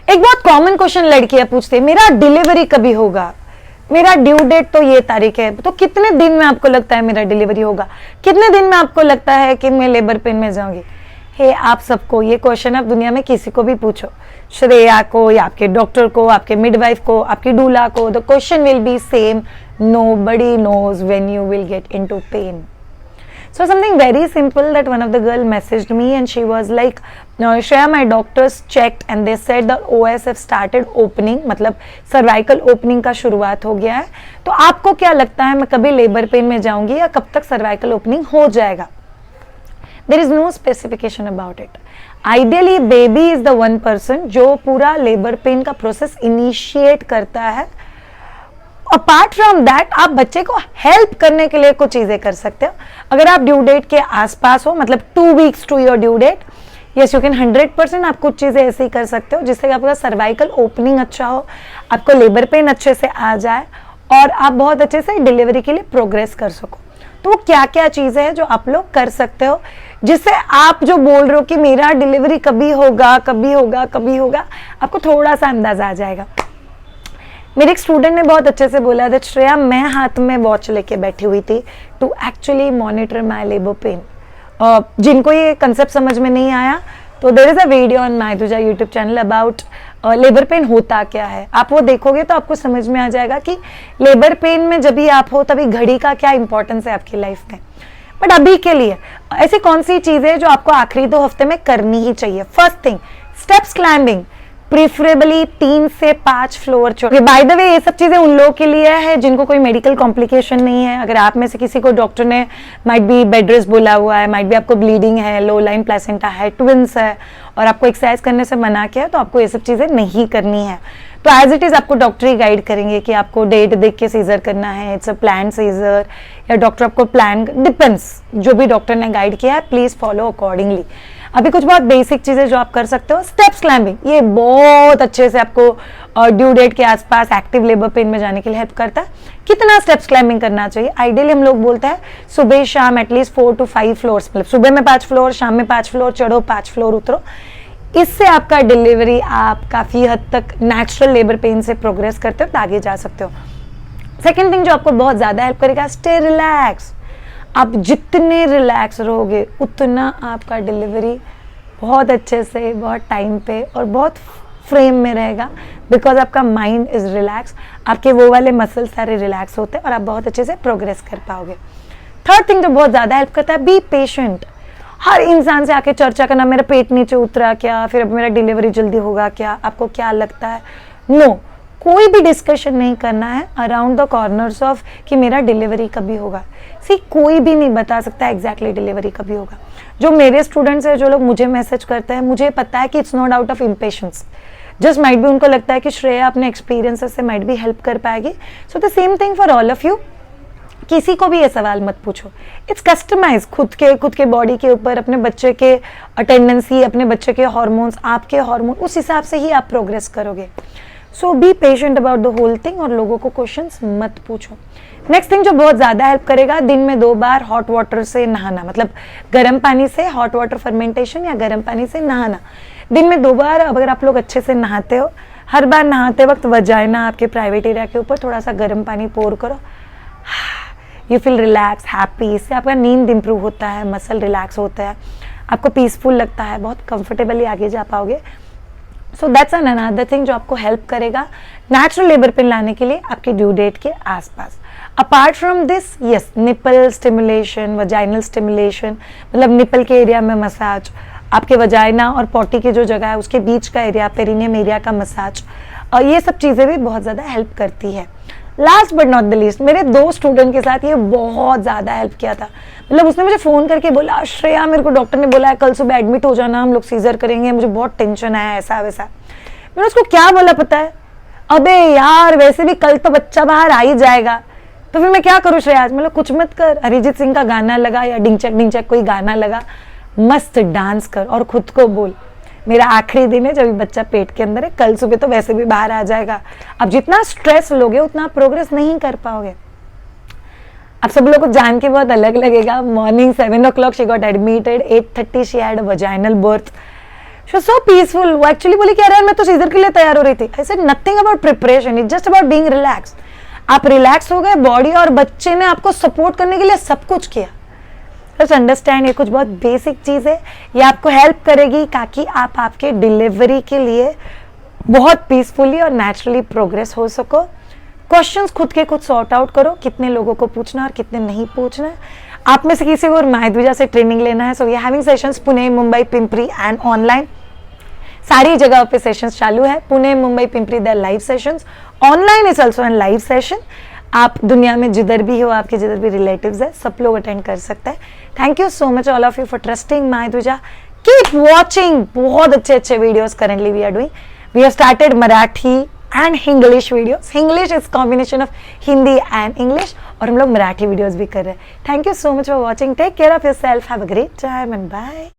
एक बहुत common question लड़कियां पूछती है, मेरा डिलीवरी कभी होगा, मेरा ड्यू डेट तो ये तारीख है, तो कितने दिन में आपको लगता है मेरा डिलीवरी होगा, कितने दिन में आपको लगता है कि मैं लेबर पेन में जाऊंगी। हे आप सबको ये क्वेश्चन आप दुनिया में किसी को भी पूछो, श्रेया को या आपके डॉक्टर को, आपके मिडवाइफ को, आपकी डूला को, the question will be same, nobody knows when you will get into pain. So something very simple that one of the girl messaged me and she was like, no, Shreya, my doctors checked and they said the OS have started opening, मतलब cervical opening का शुरुआत हो गया है, तो आपको क्या लगता है मैं कभी लेबर पेन में जाऊंगी या कब तक cervical opening हो जाएगा। There is no specification about it. Ideally baby is the one person जो पूरा लेबर पेन का प्रोसेस इनिशिएट करता है। अपार्ट फ्रॉम दैट आप बच्चे को हेल्प करने के लिए कुछ चीजें कर सकते हो। अगर आप ड्यू डेट के आसपास हो, मतलब 2 weeks to your due date, yes you can 100% आप कुछ चीजें ऐसी कर सकते हो जिससे आपका सर्वाइकल ओपनिंग अच्छा हो, आपको लेबर पेन अच्छे से आ जाए और आप बहुत अच्छे से डिलीवरी के लिए प्रोग्रेस कर सको। तो वो क्या क्या चीजें हैं जो आप लोग कर सकते हो जिससे आप जो बोल रहे हो कि मेरा डिलीवरी कभी होगा कभी होगा कभी होगा, आपको थोड़ा सा अंदाजा आ जाएगा। मेरे एक स्टूडेंट ने बहुत अच्छे से बोला था, श्रेया मैं हाथ में वॉच लेके बैठी हुई थी to actually monitor my labour pain. जिनको ये कंसेप्ट समझ में नहीं आया तो there is a video on my Dwija YouTube channel about labour pain होता क्या है। आप वो देखोगे तो आपको समझ में आ जाएगा कि लेबर पेन में जब भी आप हो तभी घड़ी का क्या इंपॉर्टेंस है आपकी लाइफ में। बट अभी के लिए ऐसी कौन सी चीजें जो आपको आखिरी 2 हफ्ते में करनी ही चाहिए। First thing, steps climbing, preferably 3 से 5 फ्लोर चढ़। बाय द वे ये सब चीजें उन लोगों के लिए है जिनको कोई मेडिकल कॉम्प्लिकेशन नहीं है। अगर आप में से किसी को डॉक्टर ने माइट बी बेड रेस्ट बोला हुआ है, माइट बी आपको ब्लीडिंग है, लो लाइन प्लेसेंटा है, ट्विंस है और आपको एक्सरसाइज करने से मना किया है, तो आपको ये सब चीजें नहीं करनी है। तो एज इट इज आपको डॉक्टर ही गाइड करेंगे कि आपको डेट देख के सीजर करना है, इट्स अ प्लान सीजर, या डॉक्टर आपको प्लान, डिपेंड्स, जो भी डॉक्टर ने गाइड किया है प्लीज फॉलो अकॉर्डिंगली। अभी कुछ बहुत बेसिक चीजें जो आप कर सकते हो, स्टेप्स क्लाइंबिंग, ये बहुत अच्छे से आपको ड्यू डेट के आसपास एक्टिव लेबर पेन में जाने के लिए हेल्प करता है। कितना स्टेप्स क्लाइंबिंग करना चाहिए, आइडियली हम लोग बोलते हैं सुबह शाम एटलीस्ट 4 to 5 फ्लोर्स, मतलब सुबह में 5 फ्लोर, शाम में 5 फ्लोर चढ़ो, 5 फ्लोर उतरो। इससे आपका डिलीवरी आप काफी हद तक नेचुरल लेबर पेन से प्रोग्रेस करते हो तो आगे जा सकते हो। सेकेंड थिंग जो आपको बहुत ज्यादा हेल्प करेगा, स्टे रिलैक्स। आप जितने रिलैक्स रहोगे उतना आपका डिलीवरी बहुत अच्छे से, बहुत टाइम पे और बहुत फ्रेम में रहेगा, बिकॉज आपका माइंड इज रिलैक्स, आपके वो वाले मसल सारे रिलैक्स होते हैं और आप बहुत अच्छे से प्रोग्रेस कर पाओगे। थर्ड थिंग जो बहुत ज़्यादा हेल्प करता है, बी पेशेंट। हर इंसान से आके चर्चा करना, मेरा पेट नीचे उतरा क्या, फिर अब मेरा डिलीवरी जल्दी होगा क्या, आपको क्या लगता है, नो, कोई भी डिस्कशन नहीं करना है अराउंड द कॉर्नर्स ऑफ कि मेरा डिलीवरी कभी होगा। सी कोई भी नहीं बता सकता एग्जैक्टली डिलीवरी कभी होगा। जो मेरे स्टूडेंट्स हैं, जो लोग मुझे मैसेज करते हैं, मुझे पता है कि it's not out of impatience, just might भी उनको लगता है कि श्रेया अपने एक्सपीरियंसेस से माइट भी हेल्प कर पाएगी। So the same thing for all of you, किसी को भी ये सवाल मत पूछो, इट्स कस्टमाइज, खुद के बॉडी के ऊपर, अपने बच्चे के टेंडेंसी, अपने बच्चे के हार्मोन्स, आपके हार्मोन, उस हिसाब से ही आप प्रोग्रेस करोगे। So be patient about the whole thing और लोगों को क्वेश्चंस मत पूछो। नेक्स्ट थिंग जो बहुत ज़्यादा हेल्प करेगा, दिन में 2 बार हॉट वाटर से नहाना, मतलब गर्म पानी से हॉट वाटर फर्मेंटेशन या गर्म पानी से नहाना। दिन में 2 बार अगर आप लोग अच्छे से नहाते हो, हर बार नहाते वक्त वजाइना आपके प्राइवेट एरिया के ऊपर थोड़ा सा गर्म पानी पोर करो, यू फील रिलैक्स, हैप्पी। इससे आपका नींद इंप्रूव होता है, मसल रिलैक्स होता है, आपको पीसफुल लगता है, बहुत कंफर्टेबली आगे जा पाओगे। So that's an another thing जो आपको हेल्प करेगा नेचुरल लेबर पेन लाने के लिए आपके ड्यू डेट के आसपास। Apart from this, yes, nipple stimulation, vaginal stimulation, मतलब निपल के एरिया में मसाज, आपके वजाइना और पॉटी की जो जगह है उसके बीच का एरिया, पेरिनियम एरिया का मसाज, और ये सब चीज़ें भी बहुत ज़्यादा हेल्प करती है। Last but not the least, मेरे 2 स्टूडेंट के साथ ये बहुत ज़्यादा हेल्प किया था। मतलब उसने मुझे फ़ोन करके बोला, श्रेया मेरे को डॉक्टर ने बोला है कल सुबह एडमिट हो जाना, हम लोग सीजर करेंगे, मुझे बहुत टेंशन है, ऐसा वैसा। मैंने उसको क्या बोला पता है, अबे यार वैसे भी कल तो बच्चा बाहर आ ही जाएगा, तो फिर मैं क्या करूँ श्रेया। मतलब कुछ मत कर, अरिजीत सिंह का गाना लगा या डिंचक डिंचक कोई गाना लगा, मस्त डांस कर और खुद को बोल मेरा आखिरी दिन है जब बच्चा पेट के अंदर है, कल सुबह तो वैसे भी बाहर आ जाएगा। अब जितना स्ट्रेस लोगे उतना प्रोग्रेस नहीं कर पाओगे। अब सब लोगों को जान के बहुत अलग लगेगा, morning 7 o'clock she got admitted, 8:30 she had a vaginal birth, she was so peaceful. वो एक्चुअली बोली कि यार मैं तो सीजर के लिए तैयार हो रही थी। I said nothing about preparation, it's just about being relaxed. आप रिलैक्स हो गए, बॉडी और बच्चे ने आपको सपोर्ट करने के लिए सब कुछ किया। बस अंडरस्टैंड, ये कुछ बहुत बेसिक चीज़ है, ये आपको हेल्प करेगी ताकि आप आपके डिलीवरी के लिए बहुत पीसफुली और नेचुरली प्रोग्रेस हो सको। क्वेश्चंस खुद के खुद सॉर्ट आउट करो, कितने लोगों को पूछना और कितने नहीं पूछना है। आप में से किसी को और द्विजा से ट्रेनिंग लेना है, so we are having sessions Pune, Mumbai, Pimpri and online. सारी जगह पे सेशंस चालू है। Pune, Mumbai, Pimpri there live sessions, online is also an live session. आप दुनिया में जिधर भी हो, आपके जिधर भी रिलेटिव्स है, सब लोग अटेंड कर सकते हैं। Thank you so much all of you for trusting my Dwija. Keep watching, बहुत अच्छे अच्छे videos currently we are doing. We have started Marathi and English videos. English is combination of Hindi and English, और हम लोग मराठी वीडियोस भी कर रहे हैं। Thank you so much for watching. Take care of yourself, have a great time and bye.